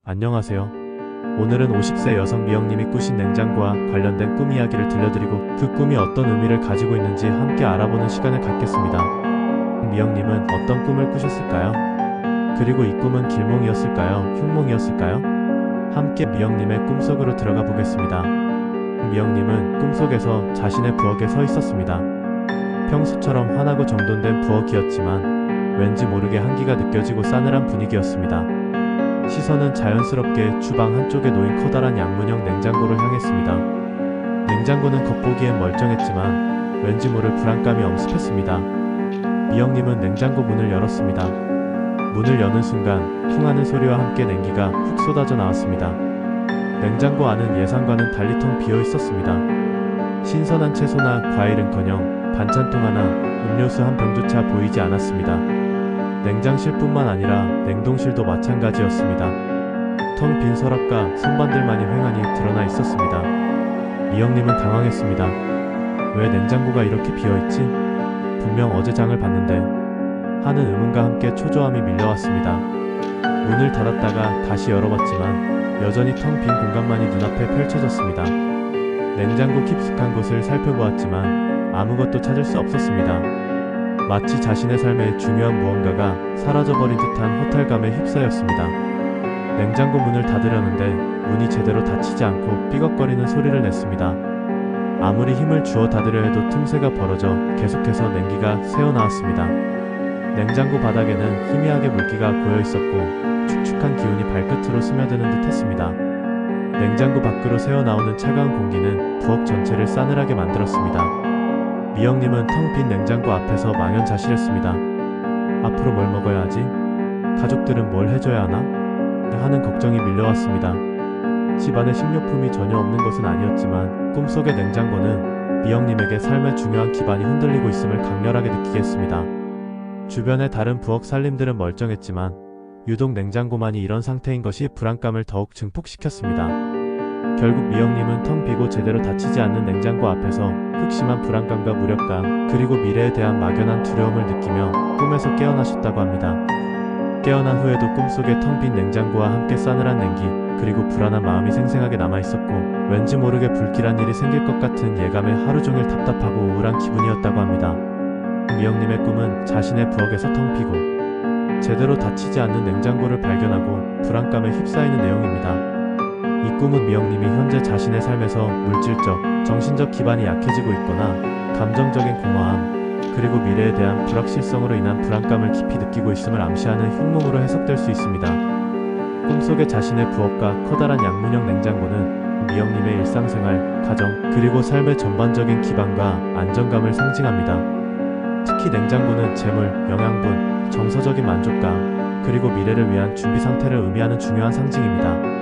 안녕하세요. 오늘은 50세 여성 미영님이 꾸신 냉장고와 관련된 꿈 이야기를 들려드리고 그 꿈이 어떤 의미를 가지고 있는지 함께 알아보는 시간을 갖겠습니다. 미영님은 어떤 꿈을 꾸셨을까요? 그리고 이 꿈은 길몽이었을까요? 흉몽이었을까요? 함께 미영님의 꿈속으로 들어가 보겠습니다. 미영님은 꿈속에서 자신의 부엌에 서 있었습니다. 평소처럼 환하고 정돈된 부엌이었지만 왠지 모르게 한기가 느껴지고 싸늘한 분위기였습니다. 시선은 자연스럽게 주방 한쪽에 놓인 커다란 양문형 냉장고를 향했습니다. 냉장고는 겉보기엔 멀쩡했지만 왠지 모를 불안감이 엄습했습니다. 미영님은 냉장고 문을 열었습니다. 문을 여는 순간 쿵 하는 소리와 함께 냉기가 훅 쏟아져 나왔습니다. 냉장고 안은 예상과는 달리 텅 비어 있었습니다. 신선한 채소나 과일은커녕 반찬통 하나, 음료수 한 병조차 보이지 않았습니다. 냉장실뿐만 아니라 냉동실도 마찬가지였습니다. 텅 빈 서랍과 선반들만이 휑하니 드러나 있었습니다. 미영님은 당황했습니다. 왜 냉장고가 이렇게 비어있지? 분명 어제 장을 봤는데 하는 의문과 함께 초조함이 밀려왔습니다. 문을 닫았다가 다시 열어봤지만 여전히 텅 빈 공간만이 눈앞에 펼쳐졌습니다. 냉장고 깊숙한 곳을 살펴보았지만 아무것도 찾을 수 없었습니다. 마치 자신의 삶에 중요한 무언가가 사라져버린 듯한 허탈감에 휩싸였습니다. 냉장고 문을 닫으려는데 문이 제대로 닫히지 않고 삐걱거리는 소리를 냈습니다. 아무리 힘을 주어 닫으려 해도 틈새가 벌어져 계속해서 냉기가 새어나왔습니다. 냉장고 바닥에는 희미하게 물기가 고여 있었고 축축한 기운이 발끝으로 스며드는 듯 했습니다. 냉장고 밖으로 새어나오는 차가운 공기는 부엌 전체를 싸늘하게 만들었습니다. 미영님은 텅 빈 냉장고 앞에서 망연자실했습니다. 앞으로 뭘 먹어야 하지? 가족들은 뭘 해줘야 하나? 하는 걱정이 밀려왔습니다. 집안에 식료품이 전혀 없는 것은 아니었지만 꿈속의 냉장고는 미영님에게 삶의 중요한 기반이 흔들리고 있음을 강렬하게 느끼게 했습니다. 주변의 다른 부엌 살림들은 멀쩡했지만 유독 냉장고만이 이런 상태인 것이 불안감을 더욱 증폭시켰습니다. 결국 미영님은 텅 비고 제대로 닫히지 않는 냉장고 앞에서 극심한 불안감과 무력감, 그리고 미래에 대한 막연한 두려움을 느끼며 꿈에서 깨어나셨다고 합니다. 깨어난 후에도 꿈속에 텅 빈 냉장고와 함께 싸늘한 냉기, 그리고 불안한 마음이 생생하게 남아있었고 왠지 모르게 불길한 일이 생길 것 같은 예감에 하루 종일 답답하고 우울한 기분이었다고 합니다. 미영님의 꿈은 자신의 부엌에서 텅 비고 제대로 닫히지 않는 냉장고를 발견하고 불안감에 휩싸이는 내용입니다. 이 꿈은 미영님이 현재 자신의 삶에서 물질적, 정신적 기반이 약해지고 있거나 감정적인 공허함, 그리고 미래에 대한 불확실성으로 인한 불안감을 깊이 느끼고 있음을 암시하는 흉몽으로 해석될 수 있습니다. 꿈속의 자신의 부엌과 커다란 양문형 냉장고는 미영님의 일상생활, 가정, 그리고 삶의 전반적인 기반과 안정감을 상징합니다. 특히 냉장고는 재물, 영양분, 정서적인 만족감, 그리고 미래를 위한 준비 상태를 의미하는 중요한 상징입니다.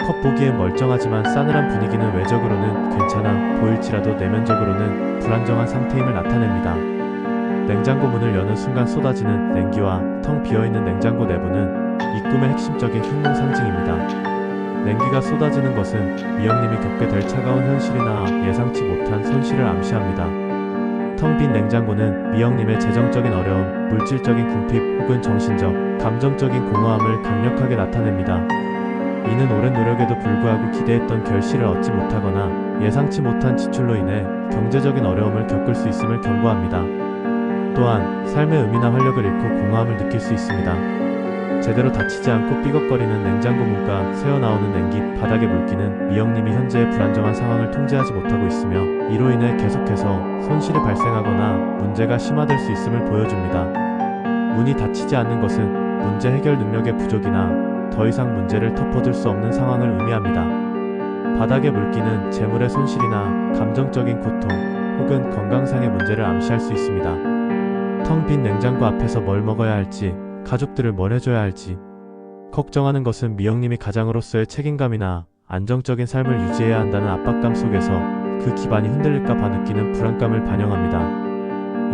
겉보기엔 멀쩡하지만 싸늘한 분위기는 외적으로는 괜찮아 보일지라도 내면적으로는 불안정한 상태임을 나타냅니다. 냉장고 문을 여는 순간 쏟아지는 냉기와 텅 비어있는 냉장고 내부는 이 꿈의 핵심적인 흉몽 상징입니다. 냉기가 쏟아지는 것은 미영님이 겪게 될 차가운 현실이나 예상치 못한 손실을 암시합니다. 텅 빈 냉장고는 미영님의 재정적인 어려움, 물질적인 궁핍 혹은 정신적, 감정적인 공허함을 강력하게 나타냅니다. 이는 오랜 노력에도 불구하고 기대했던 결실을 얻지 못하거나 예상치 못한 지출로 인해 경제적인 어려움을 겪을 수 있음을 경고합니다. 또한 삶의 의미나 활력을 잃고 공허함을 느낄 수 있습니다. 제대로 닫히지 않고 삐걱거리는 냉장고 문과 새어나오는 냉기, 바닥의 물기는 미영님이 현재의 불안정한 상황을 통제하지 못하고 있으며 이로 인해 계속해서 손실이 발생하거나 문제가 심화될 수 있음을 보여줍니다. 문이 닫히지 않는 것은 문제 해결 능력의 부족이나 더 이상 문제를 덮어둘 수 없는 상황을 의미합니다. 바닥의 물기는 재물의 손실이나 감정적인 고통 혹은 건강상의 문제를 암시할 수 있습니다. 텅 빈 냉장고 앞에서 뭘 먹어야 할지, 가족들을 뭘 해줘야 할지 걱정하는 것은 미영님이 가장으로서의 책임감이나 안정적인 삶을 유지해야 한다는 압박감 속에서 그 기반이 흔들릴까 봐 느끼는 불안감을 반영합니다.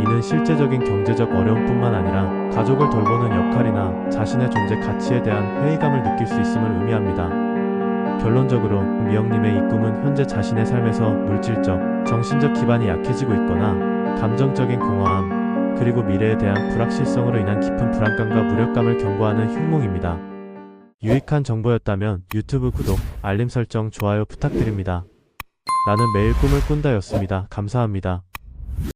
이는 실제적인 경제적 어려움뿐만 아니라 가족을 돌보는 역할이나 자신의 존재 가치에 대한 회의감을 느낄 수 있음을 의미합니다. 결론적으로 미영님의 이 꿈은 현재 자신의 삶에서 물질적, 정신적 기반이 약해지고 있거나 감정적인 공허함, 그리고 미래에 대한 불확실성으로 인한 깊은 불안감과 무력감을 경고하는 흉몽입니다. 유익한 정보였다면 유튜브 구독, 알림 설정, 좋아요 부탁드립니다. 나는 매일 꿈을 꾼다였습니다. 감사합니다.